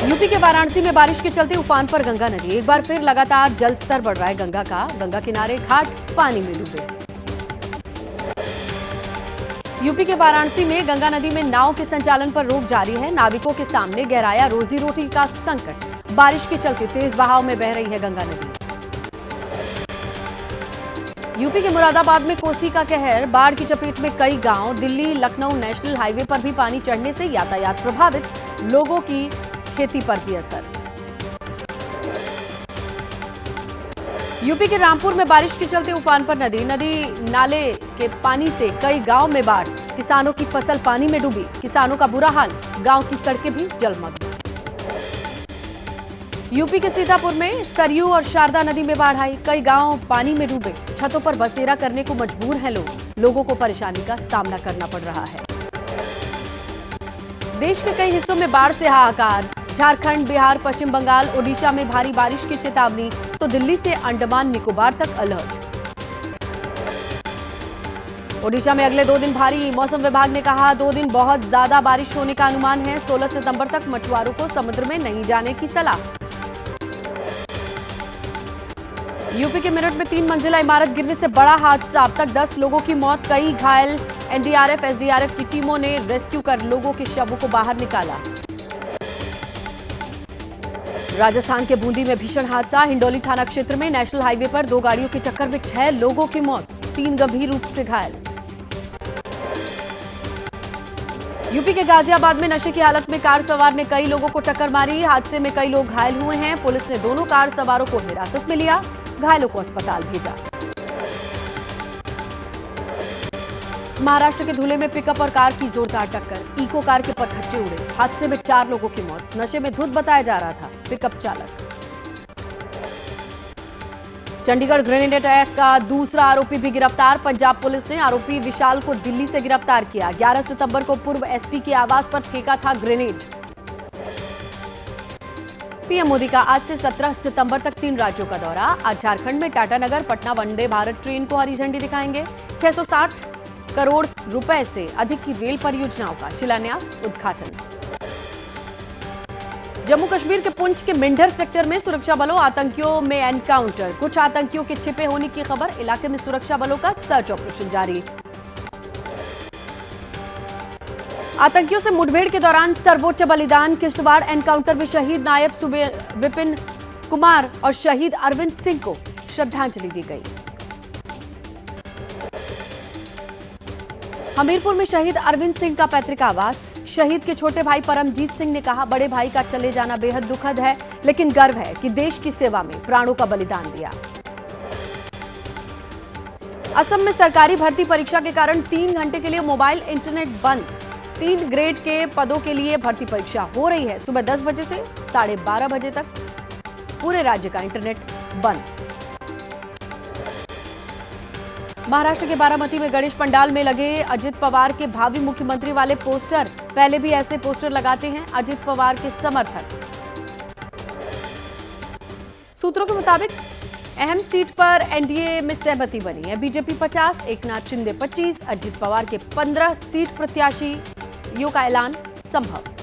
UP के वाराणसी में बारिश के चलते उफान पर गंगा नदी। एक बार फिर लगातार जल स्तर बढ़ रहा है गंगा का। गंगा किनारे घाट पानी में डूबे। यूपी के वाराणसी में गंगा नदी में नाव के संचालन पर रोक जारी है। नाविकों के सामने गहराया रोजी रोटी का संकट। बारिश के चलते तेज बहाव में बह रही है गंगा नदी। यूपी के मुरादाबाद में कोसी का कहर। बाढ़ की चपेट में कई गांव। दिल्ली लखनऊ नेशनल हाईवे पर भी पानी चढ़ने से यातायात प्रभावित। लोगों की खेती पर भी असर। यूपी के रामपुर में बारिश के चलते उफान पर नदी नाले के पानी से कई गांव में बाढ़। किसानों की फसल पानी में डूबी। किसानों का बुरा हाल। गांव की सड़कें भी जलमग्न। यूपी के सीतापुर में सरयू और शारदा नदी में बाढ़ आई। कई गांव पानी में डूबे। छतों पर बसेरा करने को मजबूर हैं लोग। लोगों को परेशानी का सामना करना पड़ रहा है। देश के कई हिस्सों में बाढ़ से हाहाकार। झारखंड, बिहार, पश्चिम बंगाल, ओडिशा में भारी बारिश की चेतावनी, तो दिल्ली से अंडमान निकोबार तक अलर्ट। ओडिशा में अगले 2 दिन भारी। मौसम विभाग ने कहा 2 दिन बहुत ज्यादा बारिश होने का अनुमान है। 16 सितंबर तक मछुआरों को समुद्र में नहीं जाने की सलाह। यूपी के मेरठ में 3 मंजिला इमारत गिरने से बड़ा हादसा। अब तक 10 लोगों की मौत, कई घायल। एनडीआरएफ, एसडीआरएफ की टीमों ने रेस्क्यू कर लोगों के शवों को बाहर निकाला। राजस्थान के बूंदी में भीषण हादसा। हिंडोली थाना क्षेत्र में नेशनल हाईवे पर 2 गाड़ियों की टक्कर में 6 लोगों की मौत, 3 गंभीर रूप से घायल। यूपी के गाजियाबाद में नशे की हालत में कार सवार ने कई लोगों को टक्कर मारी। हादसे में कई लोग घायल हुए हैं। पुलिस ने दोनों कार सवारों को हिरासत में लिया। घायलों को अस्पताल भेजा। महाराष्ट्र के धुले में पिकअप और कार की जोरदार टक्कर। इको कार के पटखच्चे उड़े। हादसे में 4 लोगों की मौत। नशे में धुत बताया जा रहा था पिकअप चालक। चंडीगढ़ ग्रेनेड अटैक का दूसरा आरोपी भी गिरफ्तार। पंजाब पुलिस ने आरोपी विशाल को दिल्ली से गिरफ्तार किया। 11 सितंबर को पूर्व एसपी के आवास पर फेंका था ग्रेनेड। पीएम मोदी का आज से 17 सितंबर तक 3 राज्यों का दौरा। आज झारखंड में टाटानगर पटना वंदे भारत ट्रेन को हरी झंडी दिखाएंगे। 660 करोड़ रुपए से अधिक की रेल परियोजनाओं का शिलान्यास, उद्घाटन। जम्मू कश्मीर के पुंछ के मिंढर सेक्टर में सुरक्षा बलों आतंकियों में एनकाउंटर। कुछ आतंकियों के छिपे होने की खबर। इलाके में सुरक्षा बलों का सर्च ऑपरेशन जारी। आतंकियों से मुठभेड़ के दौरान सर्वोच्च बलिदान। किश्तवाड़ एनकाउंटर में शहीद नायब सूबेदार विपिन कुमार और शहीद अरविंद सिंह को श्रद्धांजलि दी गई। हमीरपुर में शहीद अरविंद सिंह का पैतृक आवास। शहीद के छोटे भाई परमजीत सिंह ने कहा बड़े भाई का चले जाना बेहद दुखद है, लेकिन गर्व है कि देश की सेवा में प्राणों का बलिदान दिया। असम में सरकारी भर्ती परीक्षा के कारण 3 घंटे के लिए मोबाइल इंटरनेट बंद। 3 ग्रेड के पदों के लिए भर्ती परीक्षा हो रही है। सुबह 10 बजे से 12:30 बजे तक पूरे राज्य का इंटरनेट बंद। महाराष्ट्र के बारामती में गणेश पंडाल में लगे अजित पवार के भावी मुख्यमंत्री वाले पोस्टर। पहले भी ऐसे पोस्टर लगाते हैं अजित पवार के समर्थक। सूत्रों के मुताबिक अहम सीट पर एनडीए में सहमति बनी है। बीजेपी 50, एकनाथ शिंदे 25, अजित पवार के 15 सीट प्रत्याशियों का ऐलान संभव।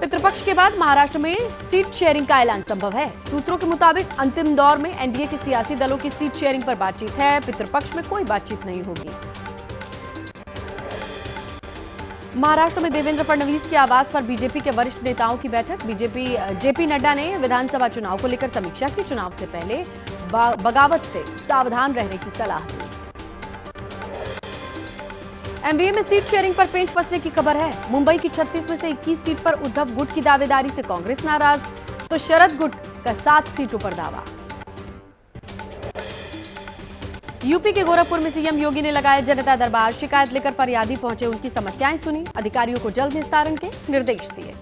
पितृपक्ष के बाद महाराष्ट्र में सीट शेयरिंग का ऐलान संभव है। सूत्रों के मुताबिक अंतिम दौर में एनडीए के सियासी दलों की सीट शेयरिंग पर बातचीत है। पितृपक्ष में कोई बातचीत नहीं होगी। महाराष्ट्र में देवेंद्र फडणवीस के आवास पर बीजेपी के वरिष्ठ नेताओं की बैठक। जेपी नड्डा ने विधानसभा चुनाव को लेकर समीक्षा की। चुनाव से पहले बगावत से सावधान रहने की सलाह दी। एमबीए में सीट शेयरिंग पर पेंच फंसने की खबर है। मुंबई की 36 में से 21 सीट पर उद्धव गुट की दावेदारी से कांग्रेस नाराज, तो शरद गुट का 7 सीटों पर दावा। यूपी के गोरखपुर में सीएम योगी ने लगाया जनता दरबार। शिकायत लेकर फरियादी पहुंचे, उनकी समस्याएं सुनी। अधिकारियों को जल्द निस्तारण के निर्देश दिए।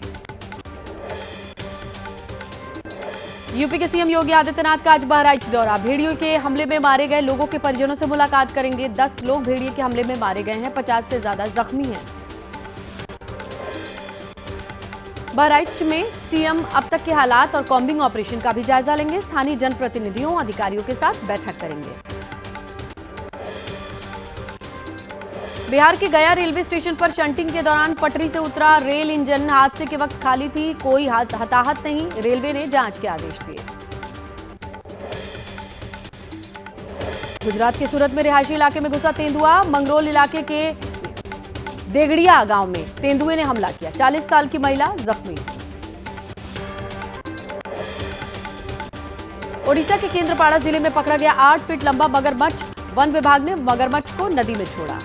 यूपी के सीएम योगी आदित्यनाथ का आज बहराइच दौरा। भेड़ियों के हमले में मारे गए लोगों के परिजनों से मुलाकात करेंगे। 10 लोग भेड़िए के हमले में मारे गए हैं, 50 से ज्यादा जख्मी हैं। बहराइच में सीएम अब तक के हालात और कॉम्बिंग ऑपरेशन का भी जायजा लेंगे। स्थानीय जनप्रतिनिधियों अधिकारियों के साथ बैठक करेंगे। बिहार के गया रेलवे स्टेशन पर शंटिंग के दौरान पटरी से उतरा रेल इंजन। हादसे के वक्त खाली थी, कोई हताहत नहीं। रेलवे ने जांच के आदेश दिए। गुजरात के सूरत में रिहायशी इलाके में घुसा तेंदुआ। मंगरोल इलाके के देगड़िया गांव में तेंदुए ने हमला किया। 40 साल की महिला जख्मी। ओडिशा के केंद्रपाड़ा जिले में पकड़ा गया 8 फीट लंबा मगरमच्छ। वन विभाग ने मगरमच्छ को नदी में छोड़ा।